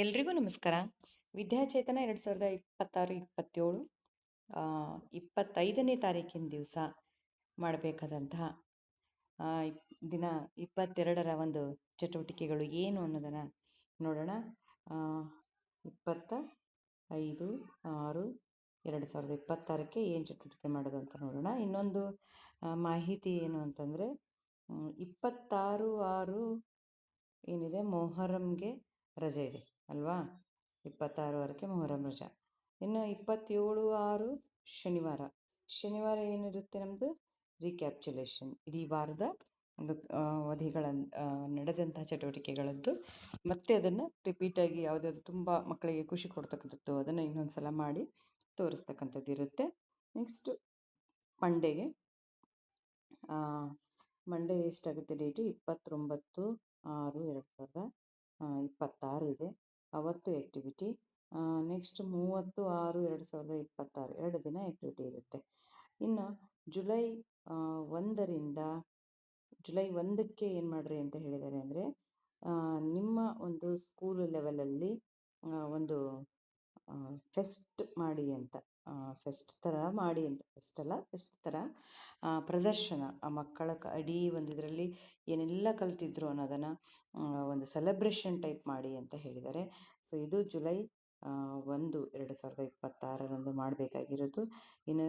ಎಲ್ರಿಗೂ ನಮಸ್ಕಾರ. ವಿದ್ಯಾಚೇತನ 2026-27 25ನೇ ತಾರೀಕಿನ ದಿವಸ ಮಾಡಬೇಕಾದಂತಹ ದಿನ 22ರ ಒಂದು ಚಟುವಟಿಕೆಗಳು ಏನು ಅನ್ನೋದನ್ನು ನೋಡೋಣ. 25/6/2026ಕ್ಕೆ ಏನು ಚಟುವಟಿಕೆ ಮಾಡೋದು ಅಂತ ನೋಡೋಣ. ಇನ್ನೊಂದು ಮಾಹಿತಿ ಏನು ಅಂತಂದರೆ 26/6 ಏನಿದೆ, ಮೊಹರಂಗೆ ರಜೆ ಇದೆ ಅಲ್ವಾ. 26/6ಕ್ಕೆ ಮೊಹರಂ ರಜೆ. ಇನ್ನು 27/6 ಶನಿವಾರ ಏನಿರುತ್ತೆ ನಮ್ಮದು ರೀಕ್ಯಾಪ್ಚುಲೇಷನ್, ಇಡೀ ವಾರದ ಒಂದು ಅವಧಿಗಳ ನಡೆದಂತಹ ಚಟುವಟಿಕೆಗಳದ್ದು ಮತ್ತೆ ಅದನ್ನು ರಿಪೀಟಾಗಿ ಯಾವುದಾದ್ರು ತುಂಬ ಮಕ್ಕಳಿಗೆ ಖುಷಿ ಕೊಡ್ತಕ್ಕಂಥದ್ದು ಅದನ್ನು ಇನ್ನೊಂದು ಸಲ ಮಾಡಿ ತೋರಿಸ್ತಕ್ಕಂಥದ್ದು ಇರುತ್ತೆ. ನೆಕ್ಸ್ಟ್ ಮಂಡೇ ಎಷ್ಟಾಗುತ್ತೆ ಡೇಟು? 29/6/2026 ಇದೆ, ಅವತ್ತು ಆ್ಯಕ್ಟಿವಿಟಿ. ನೆಕ್ಸ್ಟ್ 30/6/2026 2 ದಿನ ಆ್ಯಕ್ಟಿವಿಟಿ ಇರುತ್ತೆ. ಇನ್ನು ಜುಲೈ 1ಕ್ಕೆ ಏನು ಮಾಡ್ರಿ ಅಂತ ಹೇಳಿದ್ದಾರೆ ಅಂದರೆ, ನಿಮ್ಮ ಒಂದು ಸ್ಕೂಲ್ ಲೆವೆಲಲ್ಲಿ ಒಂದು ಫೆಸ್ಟ್ ಮಾಡಿ ಅಂತ, ಫೆಸ್ಟ್ ಥರ ಪ್ರದರ್ಶನ, ಆ ಮಕ್ಕಳ ಇಡೀ ಒಂದು ಇದರಲ್ಲಿ ಏನೆಲ್ಲ ಕಲ್ತಿದ್ರು ಅನ್ನೋದನ್ನು ಒಂದು ಸೆಲೆಬ್ರೇಷನ್ ಟೈಪ್ ಮಾಡಿ ಅಂತ ಹೇಳಿದ್ದಾರೆ. ಸೊ ಇದು ಜುಲೈ 1, 2026 ಮಾಡಬೇಕಾಗಿರೋದು. ಇನ್ನು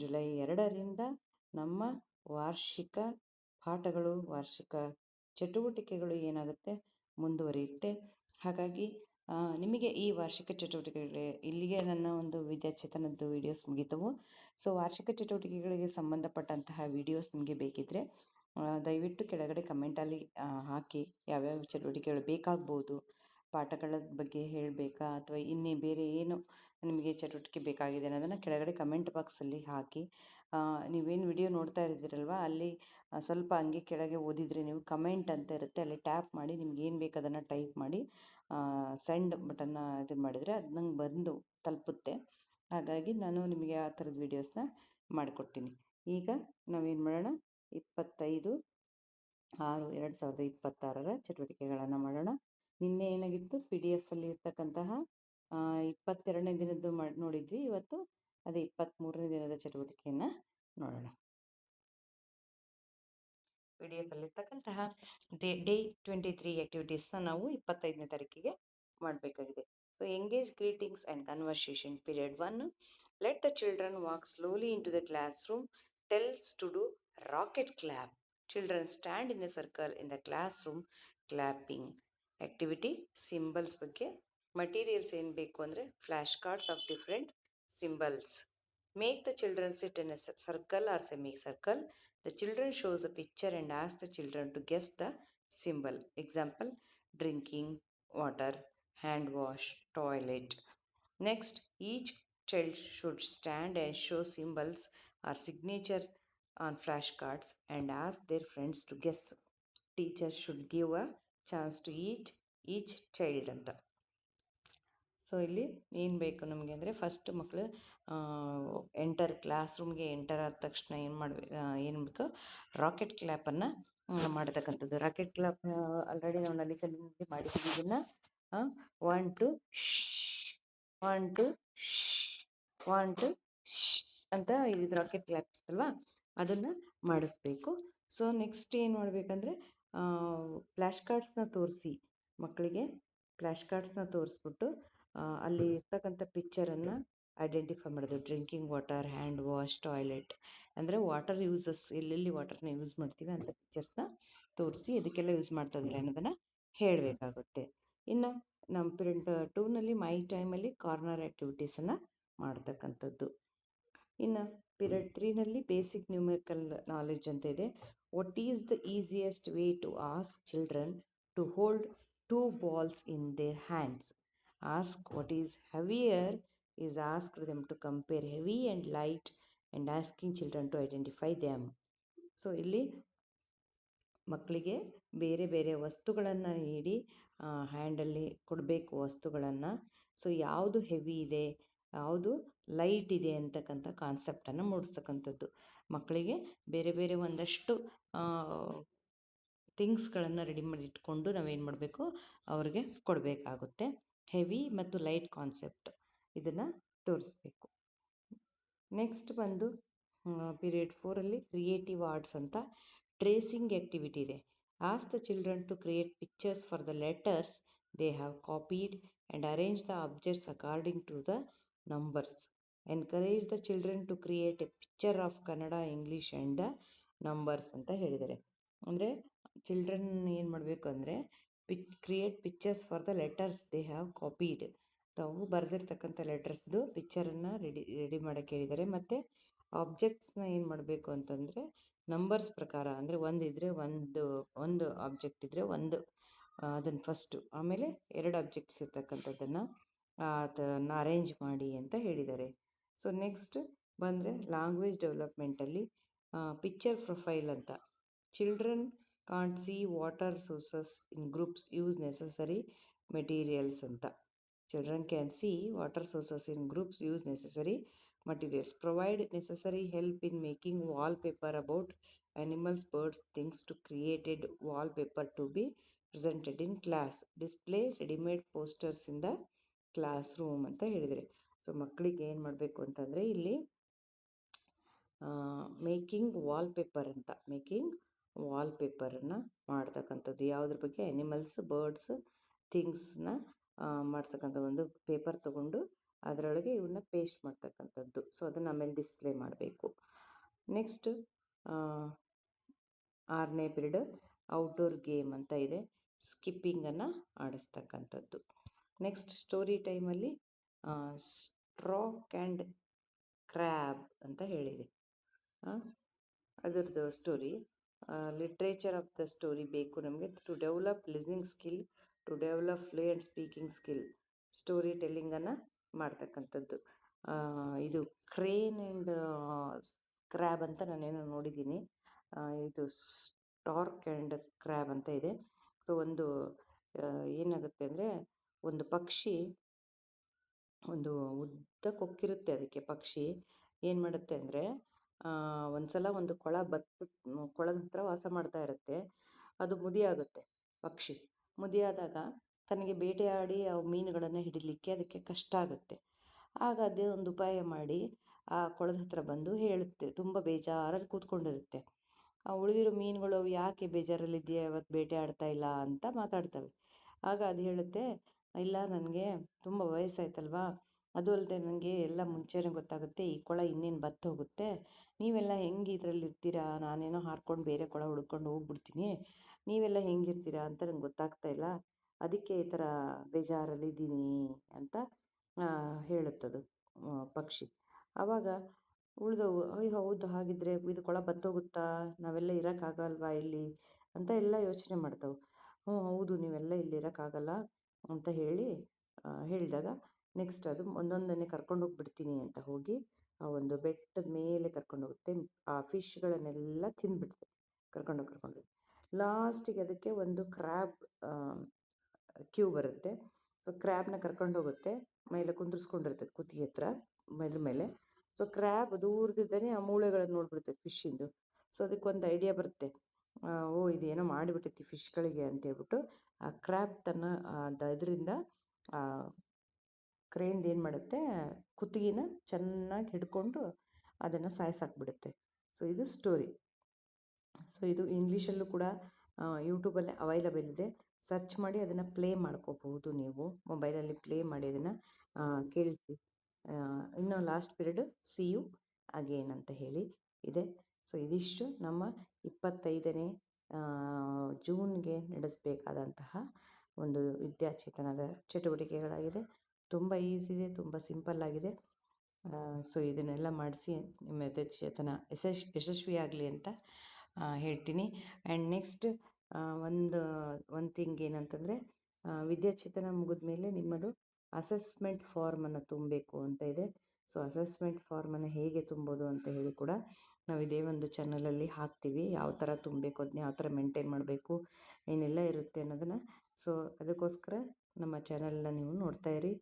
ಜುಲೈ 2ರಿಂದ ನಮ್ಮ ವಾರ್ಷಿಕ ಪಾಠಗಳು, ವಾರ್ಷಿಕ ಚಟುವಟಿಕೆಗಳು ಏನಾಗುತ್ತೆ ಮುಂದುವರಿಯುತ್ತೆ. ಹಾಗಾಗಿ ನಿಮಗೆ ಈ ವಾರ್ಷಿಕ ಚಟುವಟಿಕೆಗಳು ಇಲ್ಲಿಗೆ ನನ್ನ ಒಂದು ವಿದ್ಯಾಚೇತನದ್ದು ವಿಡಿಯೋಸ್ ಮುಗಿತವು. ಸೊ ವಾರ್ಷಿಕ ಚಟುವಟಿಕೆಗಳಿಗೆ ಸಂಬಂಧಪಟ್ಟಂತಹ ವಿಡಿಯೋಸ್ ನಿಮಗೆ ಬೇಕಿದ್ದರೆ ದಯವಿಟ್ಟು ಕೆಳಗಡೆ ಕಮೆಂಟಲ್ಲಿ ಹಾಕಿ. ಯಾವ್ಯಾವ ಚಟುವಟಿಕೆಗಳು ಬೇಕಾಗ್ಬೋದು, ಪಾಠಗಳ ಬಗ್ಗೆ ಹೇಳಬೇಕಾ ಅಥವಾ ಇನ್ನೇ ಬೇರೆ ಏನು ನಿಮಗೆ ಚಟುವಟಿಕೆ ಬೇಕಾಗಿದೆ ಅನ್ನೋದನ್ನು ಕೆಳಗಡೆ ಕಮೆಂಟ್ ಬಾಕ್ಸಲ್ಲಿ ಹಾಕಿ. ನೀವೇನು ವಿಡಿಯೋ ನೋಡ್ತಾ ಇದ್ದೀರಲ್ವ, ಅಲ್ಲಿ ಸ್ವಲ್ಪ ಹಂಗೆ ಕೆಳಗೆ ಓದಿದರೆ ನೀವು ಕಮೆಂಟ್ ಅಂತ ಇರುತ್ತೆ, ಅಲ್ಲಿ ಟ್ಯಾಪ್ ಮಾಡಿ ನಿಮ್ಗೆ ಏನು ಬೇಕು ಅದನ್ನು ಟೈಪ್ ಮಾಡಿ ಸೆಂಡ್ ಬಟನ್ನ ಇದು ಮಾಡಿದರೆ ಅದು ನಂಗೆ ಬಂದು ತಲುಪುತ್ತೆ. ಹಾಗಾಗಿ ನಾನು ನಿಮಗೆ ಆ ಥರದ ವೀಡಿಯೋಸ್ನ ಮಾಡಿಕೊಡ್ತೀನಿ. ಈಗ ನಾವೇನು ಮಾಡೋಣ, 25/6/2026 ಚಟುವಟಿಕೆಗಳನ್ನು ಮಾಡೋಣ. ನಿನ್ನೆ ಏನಾಗಿತ್ತು, PDF ಅಲ್ಲಿ ಇರ್ತಕ್ಕಂತಹ 22ನೇ ದಿನದ್ದು ನೋಡಿದ್ವಿ. ಇವತ್ತು ಅದೇ 23ನೇ ದಿನದ ಚಟುವಟಿಕೆಯನ್ನು ನೋಡೋಣ. PDF ಅಲ್ಲಿರ್ತಕ್ಕಂತಹ ಡೇ 23 ಆ್ಯಕ್ಟಿವಿಟೀಸ್ನ ನಾವು 25ನೇ ತಾರೀಕಿಗೆ ಮಾಡಬೇಕಾಗಿದೆ. So engage greetings and conversation period 1. Let the children walk slowly into the classroom. Tells to do rocket clap. Children stand in a circle in the classroom clapping. Activity symbols ಬಗ್ಗೆ. Materials ಏನು ಬೇಕು ಅಂದರೆ flash cards of different symbols. Make the children sit in a circle or semicircle. The children shows a picture and ask the children to guess the symbol. Example, drinking water, hand wash, toilet. Next, each child should stand and show symbols or signature on flashcards and ask their friends to guess. Teachers should give a chance to each child ಅಂತ. So ಇಲ್ಲಿ ಏನು ಬೇಕು ನಮಗೆ ಅಂದರೆ, first ಮಕ್ಕಳು class ರೂಮ್ಗೆ enter ಆದ ತಕ್ಷಣ ಏನು ಬೇಕು, ರಾಕೆಟ್ ಕ್ಲ್ಯಾಪನ್ನು ಮಾಡತಕ್ಕಂಥದ್ದು. ರಾಕೆಟ್ ಕ್ಲ್ಯಾಪ್ ಆಲ್ರೆಡಿ ನಾವು ನಲಿಕಲ್ಲಿಗೆ ಮಾಡಿದ್ದೀವಿ. ಇದನ್ನು 1 2 1 2 1 2 ಅಂತ ಇದು ರಾಕೆಟ್ ಕ್ಲ್ಯಾಪ್ ಅಲ್ವಾ, ಅದನ್ನು ಮಾಡಿಸ್ಬೇಕು. ಸೊ ನೆಕ್ಸ್ಟ್ ಏನು ಮಾಡಬೇಕಂದ್ರೆ, ಫ್ಲ್ಯಾಶ್ ಕಾರ್ಡ್ಸ್ನ ತೋರಿಸಿ ಮಕ್ಕಳಿಗೆ, ಫ್ಲ್ಯಾಶ್ ಕಾರ್ಡ್ಸ್ನ ತೋರಿಸ್ಬಿಟ್ಟು ಅಲ್ಲಿ ಇರ್ತಕ್ಕಂಥ ಪಿಕ್ಚರನ್ನು ಐಡೆಂಟಿಫೈ ಮಾಡೋದು. Drinking water, hand wash, toilet ಅಂದರೆ ವಾಟರ್ ಯೂಸಸ್, ಎಲ್ಲೆಲ್ಲಿ ವಾಟರ್ನ ಯೂಸ್ ಮಾಡ್ತೀವಿ ಅಂತ ಪಿಕ್ಚರ್ಸ್ನ ತೋರಿಸಿ ಅದಕ್ಕೆಲ್ಲ ಯೂಸ್ ಮಾಡ್ತಾ ಇದ್ದಾರೆ ಅನ್ನೋದನ್ನು ಹೇಳಬೇಕಾಗುತ್ತೆ. ಇನ್ನು ನಮ್ಮ ಪೀರಿಯಡ್ 2ನಲ್ಲಿ ಮೈ ಟೈಮಲ್ಲಿ ಕಾರ್ನರ್ ಆ್ಯಕ್ಟಿವಿಟೀಸನ್ನು ಮಾಡ್ತಕ್ಕಂಥದ್ದು. ಇನ್ನು ಪೀರಿಯಡ್ 3ನಲ್ಲಿ ಬೇಸಿಕ್ ನ್ಯೂಮೆರಿಕಲ್ ನಾಲೆಡ್ಜ್ ಅಂತ ಇದೆ. What is the easiest way to ask children to hold 2 balls in their hands? Ask what is heavier is ask them to compare heavy and light and asking children to identify them. So ಇಲ್ಲಿ ಮಕ್ಕಳಿಗೆ ಬೇರೆ ಬೇರೆ ವಸ್ತುಗಳನ್ನು ನೀಡಿ ಹ್ಯಾಂಡಲ್ಲಿ ಕೊಡಬೇಕು ವಸ್ತುಗಳನ್ನು. So ಯಾವುದು heavy ಇದೆ, ಯಾವುದು ಲೈಟ್ ಇದೆ ಅಂತಕ್ಕಂಥ ಕಾನ್ಸೆಪ್ಟನ್ನು ಮೂಡಿಸ್ತಕ್ಕಂಥದ್ದು. ಮಕ್ಕಳಿಗೆ ಬೇರೆ ಬೇರೆ ಒಂದಷ್ಟು ಥಿಂಗ್ಸ್ಗಳನ್ನು ರೆಡಿ ಮಾಡಿ ಇಟ್ಕೊಂಡು ನಾವೇನು ಮಾಡಬೇಕು, ಅವ್ರಿಗೆ ಕೊಡಬೇಕಾಗುತ್ತೆ. ಹೆವಿ ಮತ್ತು ಲೈಟ್ ಕಾನ್ಸೆಪ್ಟ್ ಇದನ್ನು ತೋರಿಸ್ಬೇಕು. ನೆಕ್ಸ್ಟ್ ಬಂದು ಪೀರಿಯಡ್ 4ಅಲ್ಲಿ ಕ್ರಿಯೇಟಿವ್ ಆರ್ಟ್ಸ್ ಅಂತ ಟ್ರೇಸಿಂಗ್ ಆ್ಯಕ್ಟಿವಿಟಿ ಇದೆ. Ask the children to create pictures for the letters they have copied and arrange the objects according to the numbers. Encourage the children to create a picture of Kannada, English and the numbers ಅಂತ ಹೇಳಿದ್ದಾರೆ. ಅಂದರೆ children ಏನು ಮಾಡಬೇಕು ಅಂದರೆ create pictures for the letters they have copied. ತಾವು ಬರೆದಿರ್ತಕ್ಕಂಥ ಲೆಟರ್ಸ್ದು ಪಿಕ್ಚರನ್ನು ready ಮಾಡೋಕ್ಕೆ ಹೇಳಿದ್ದಾರೆ. ಮತ್ತು ಆಬ್ಜೆಕ್ಟ್ಸ್ನ ಏನು ಮಾಡಬೇಕು ಅಂತಂದರೆ ನಂಬರ್ಸ್ ಪ್ರಕಾರ, ಅಂದರೆ ಒಂದು ಆಬ್ಜೆಕ್ಟ್ ಇದ್ದರೆ ಅದನ್ನು ಫಸ್ಟು, ಆಮೇಲೆ 2 ಆಬ್ಜೆಕ್ಟ್ಸ್ ಇರ್ತಕ್ಕಂಥದ್ದನ್ನು ಅದನ್ನು ಅರೇಂಜ್ ಮಾಡಿ ಅಂತ ಹೇಳಿದ್ದಾರೆ. ಸೊ ನೆಕ್ಸ್ಟ್ ಬಂದರೆ ಲ್ಯಾಂಗ್ವೇಜ್ ಡೆವಲಪ್ಮೆಂಟಲ್ಲಿ ಪಿಕ್ಚರ್ ಪ್ರೊಫೈಲ್ ಅಂತ. Children can't see water sources in groups, use necessary materials ಅಂತ. Children can see water sources in groups, use necessary materials, provide necessary help in making wallpaper about animals, birds, things to created wallpaper to be presented in class, display ready-made posters in the classroom ಅಂತ ಹೇಳಿದರೆ. So ಮಕ್ಕಳಿಗೆ ಏನು ಮಾಡಬೇಕು ಅಂತಂದರೆ ಇಲ್ಲಿ making ವಾಲ್ಪೇಪರನ್ನು ಮಾಡ್ತಕ್ಕಂಥದ್ದು. ಯಾವುದ್ರ ಬಗ್ಗೆ? ಅನಿಮಲ್ಸ್, ಬರ್ಡ್ಸ್, ಥಿಂಗ್ಸ್ನ ಮಾಡ್ತಕ್ಕಂಥ ಒಂದು ಪೇಪರ್ ತೊಗೊಂಡು ಅದರೊಳಗೆ ಇವನ್ನ ಪೇಸ್ಟ್ ಮಾಡ್ತಕ್ಕಂಥದ್ದು. ಸೊ ಅದನ್ನು ಆಮೇಲೆ ಡಿಸ್ಪ್ಲೇ ಮಾಡಬೇಕು. ನೆಕ್ಸ್ಟ್ 6ನೇ ಪೀರಿಯಡ್ ಔಟ್ಡೋರ್ ಗೇಮ್ ಅಂತ ಇದೆ. ಸ್ಕಿಪ್ಪಿಂಗನ್ನು ಆಡಿಸ್ತಕ್ಕಂಥದ್ದು. ನೆಕ್ಸ್ಟ್ ಸ್ಟೋರಿ ಟೈಮಲ್ಲಿ ಸ್ಟ್ರಾಕ್ ಆ್ಯಂಡ್ ಕ್ರ್ಯಾಬ್ ಅಂತ ಹೇಳಿದೆ. ಅದರದ್ದು story, literature of the story ಬೇಕು ನಮಗೆ. To develop listening skill, to develop fluent speaking skill, story ಟೆಲ್ಲಿಂಗನ್ನು ಮಾಡ್ತಕ್ಕಂಥದ್ದು. ಇದು ಕ್ರೇನ್ ಆ್ಯಂಡ್ ಕ್ರ್ಯಾಬ್ ಅಂತ ನಾನೇನೋ ನೋಡಿದ್ದೀನಿ. ಇದು ಸ್ಟಾರ್ಕ್ ಆ್ಯಂಡ್ ಕ್ರ್ಯಾಬ್ ಅಂತ ಇದೆ. ಸೊ ಏನಾಗುತ್ತೆ ಅಂದರೆ ಒಂದು ಪಕ್ಷಿ, ಒಂದು ಉದ್ದ ಕೊಕ್ಕಿರುತ್ತೆ ಅದಕ್ಕೆ. ಪಕ್ಷಿ ಏನು ಮಾಡುತ್ತೆ ಅಂದರೆ ಒಂದ್ಸಲ ಒಂದು ಕೊಳದ ಹತ್ರ ವಾಸ ಮಾಡ್ತಾ ಇರುತ್ತೆ. ಅದು ಮುದಿಯಾಗುತ್ತೆ ಪಕ್ಷಿ. ಮುದಿಯಾದಾಗ ತನಗೆ ಬೇಟೆಯಾಡಿ ಆ ಮೀನುಗಳನ್ನು ಹಿಡಿಲಿಕ್ಕೆ ಅದಕ್ಕೆ ಕಷ್ಟ ಆಗುತ್ತೆ. ಆಗ ಅದೇ ಒಂದು ಉಪಾಯ ಮಾಡಿ ಆ ಕೊಳದ ಹತ್ರ ಬಂದು ಹೇಳುತ್ತೆ. ತುಂಬ ಬೇಜಾರಲ್ಲಿ ಕೂತ್ಕೊಂಡಿರುತ್ತೆ. ಆ ಉಳಿದಿರೋ ಮೀನುಗಳು ಯಾಕೆ ಬೇಜಾರಲ್ಲಿದೆಯಾ, ಇವತ್ತು ಬೇಟೆ ಆಡ್ತಾ ಇಲ್ಲ ಅಂತ ಮಾತಾಡ್ತವೆ. ಆಗ ಅದು ಹೇಳುತ್ತೆ, ಇಲ್ಲ ನನಗೆ ತುಂಬ ವಯಸ್ಸಾಯ್ತಲ್ವಾ, ಅದು ಅಲ್ಲದೆ ನನಗೆ ಎಲ್ಲ ಮುಂಚೆನೇ ಗೊತ್ತಾಗುತ್ತೆ, ಈ ಕೊಳ ಇನ್ನೇನು ಬತ್ತು ಹೋಗುತ್ತೆ, ನೀವೆಲ್ಲ ಹೆಂಗೆ ಇದರಲ್ಲಿ ಇರ್ತೀರಾ, ನಾನೇನೋ ಹಾರ್ಕೊಂಡು ಬೇರೆ ಕೊಳ ಹುಡ್ಕೊಂಡು ಹೋಗ್ಬಿಡ್ತೀನಿ, ನೀವೆಲ್ಲ ಹೆಂಗಿರ್ತೀರಾ ಅಂತ ನಂಗೆ ಗೊತ್ತಾಗ್ತಾ ಇಲ್ಲ, ಅದಕ್ಕೆ ಈ ಥರ ಬೇಜಾರಲ್ಲಿದ್ದೀನಿ ಅಂತ ಹೇಳುತ್ತದು ಪಕ್ಷಿ. ಆವಾಗ ಉಳಿದವು, ಅಯ್ಯೋ ಹೌದು, ಹಾಗಿದ್ರೆ ಇದು ಕೊಳ ಬತ್ತೋಗುತ್ತಾ, ನಾವೆಲ್ಲ ಇರೋಕ್ಕಾಗಲ್ವಾ ಇಲ್ಲಿ ಅಂತ ಎಲ್ಲ ಯೋಚನೆ ಮಾಡ್ತಾವೆ. ಹೌದು, ನೀವೆಲ್ಲ ಇಲ್ಲಿ ಇರೋಕ್ಕಾಗಲ್ಲ ಅಂತ ಹೇಳಿದಾಗ ನೆಕ್ಸ್ಟ್ ಅದು ಒಂದೊಂದನ್ನೇ ಕರ್ಕೊಂಡು ಹೋಗ್ಬಿಡ್ತೀನಿ ಅಂತ ಹೋಗಿ ಆ ಒಂದು ಬೆಟ್ಟದ ಮೇಲೆ ಕರ್ಕೊಂಡೋಗುತ್ತೆ. ಆ ಫಿಶ್ಗಳನ್ನೆಲ್ಲ ತಿಂದ್ಬಿಡ್ತದೆ ಕರ್ಕೊಂಡೋಗಿ. ಲಾಸ್ಟಿಗೆ ಅದಕ್ಕೆ ಒಂದು ಕ್ರ್ಯಾಬ್ ಕ್ಯೂ ಬರುತ್ತೆ. ಸೊ ಕ್ರ್ಯಾಬ್ನ ಕರ್ಕೊಂಡು ಹೋಗುತ್ತೆ, ಮೇಲೆ ಕುಂದಿರ್ಸ್ಕೊಂಡಿರ್ತದೆ ಕುತ್ತಿಗೆ ಹತ್ರ ಮೇದ್ರ ಮೇಲೆ. ಸೊ ಕ್ರ್ಯಾಬ್ ದೂರದಿದ್ದಾನೆ ಆ ಮೂಳೆಗಳನ್ನು ನೋಡ್ಬಿಡ್ತದೆ ಫಿಶ್ಶಿಂದು. ಸೊ ಅದಕ್ಕೊಂದು ಐಡಿಯಾ ಬರುತ್ತೆ, ಇದೇನೋ ಮಾಡಿಬಿಟ್ಟೈತಿ ಫಿಶ್ಗಳಿಗೆ ಅಂತೇಳ್ಬಿಟ್ಟು ಆ ಕ್ರ್ಯಾಬ್ ತನ್ನ ಇದರಿಂದ ಕ್ರೇನ್ದು ಏನು ಮಾಡುತ್ತೆ, ಕುತ್ತಿಗೆನ ಚೆನ್ನಾಗಿ ಹಿಡ್ಕೊಂಡು ಅದನ್ನು ಸಾಯಿಸಾಕ್ಬಿಡುತ್ತೆ. ಸೊ ಇದು ಸ್ಟೋರಿ. ಸೊ ಇದು ಇಂಗ್ಲೀಷಲ್ಲೂ ಕೂಡ ಯೂಟ್ಯೂಬಲ್ಲೇ ಅವೈಲಬಲ್ ಇದೆ. ಸರ್ಚ್ ಮಾಡಿ ಅದನ್ನು ಪ್ಲೇ ಮಾಡ್ಕೋಬಹುದು. ನೀವು ಮೊಬೈಲಲ್ಲಿ ಪ್ಲೇ ಮಾಡಿ ಅದನ್ನು ಕೇಳಿಸಿ. ಇನ್ನು last period see you again ಅಂತ ಹೇಳಿ ಇದೆ. ಸೊ ಇದಿಷ್ಟು ನಮ್ಮ 25ನೇ ಜೂನ್ಗೆ ನಡೆಸಬೇಕಾದಂತಹ ಒಂದು ವಿದ್ಯಾಚೇತನದ ಚಟುವಟಿಕೆಗಳಾಗಿದೆ. ತುಂಬ ಈಸಿ ಇದೆ, ತುಂಬ ಸಿಂಪಲ್ ಆಗಿದೆ. ಸೊ ಇದನ್ನೆಲ್ಲ ಮಾಡಿಸಿ ನಿಮ್ಮ ವಿದ್ಯಾಚೇತನ ಯಶಸ್ವಿಯಾಗಲಿ ಅಂತ ಹೇಳ್ತೀನಿ. ಆ್ಯಂಡ್ ನೆಕ್ಸ್ಟ್ ಒಂದು ಥಿಂಗ್ ಏನಂತಂದರೆ, ವಿದ್ಯಾಚೇತನ ಮುಗಿದ ಮೇಲೆ ನಿಮ್ಮದು ಅಸೆಸ್ಮೆಂಟ್ ಫಾರ್ಮನ್ನು ತುಂಬಬೇಕು ಅಂತ ಇದೆ. ಸೊ ಅಸೆಸ್ಮೆಂಟ್ ಫಾರ್ಮನ್ನು ಹೇಗೆ ತುಂಬೋದು ಅಂತ ಹೇಳಿ ಕೂಡ ನಾವು ಇದೇ ಒಂದು ಚಾನಲಲ್ಲಿ ಹಾಕ್ತೀವಿ. ಯಾವ ಥರ ತುಂಬಬೇಕು, ಅದನ್ನ ಯಾವ ಥರ ಮೇಂಟೈನ್ ಮಾಡಬೇಕು, ಏನೆಲ್ಲ ಇರುತ್ತೆ ಅನ್ನೋದನ್ನು. ಸೊ ಅದಕ್ಕೋಸ್ಕರ ನಮ್ಮ ಚಾನಲ್ನ ನೀವು ನೋಡ್ತಾ ಇರಿ.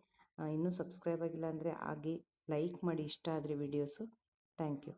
ಇನ್ನೂ ಸಬ್ಸ್ಕ್ರೈಬ್ ಆಗಿಲ್ಲ ಅಂದರೆ ಆಗಿ, ಲೈಕ್ ಮಾಡಿ ಇಷ್ಟ ಆದರೆ ವಿಡಿಯೋಸು. Thank you.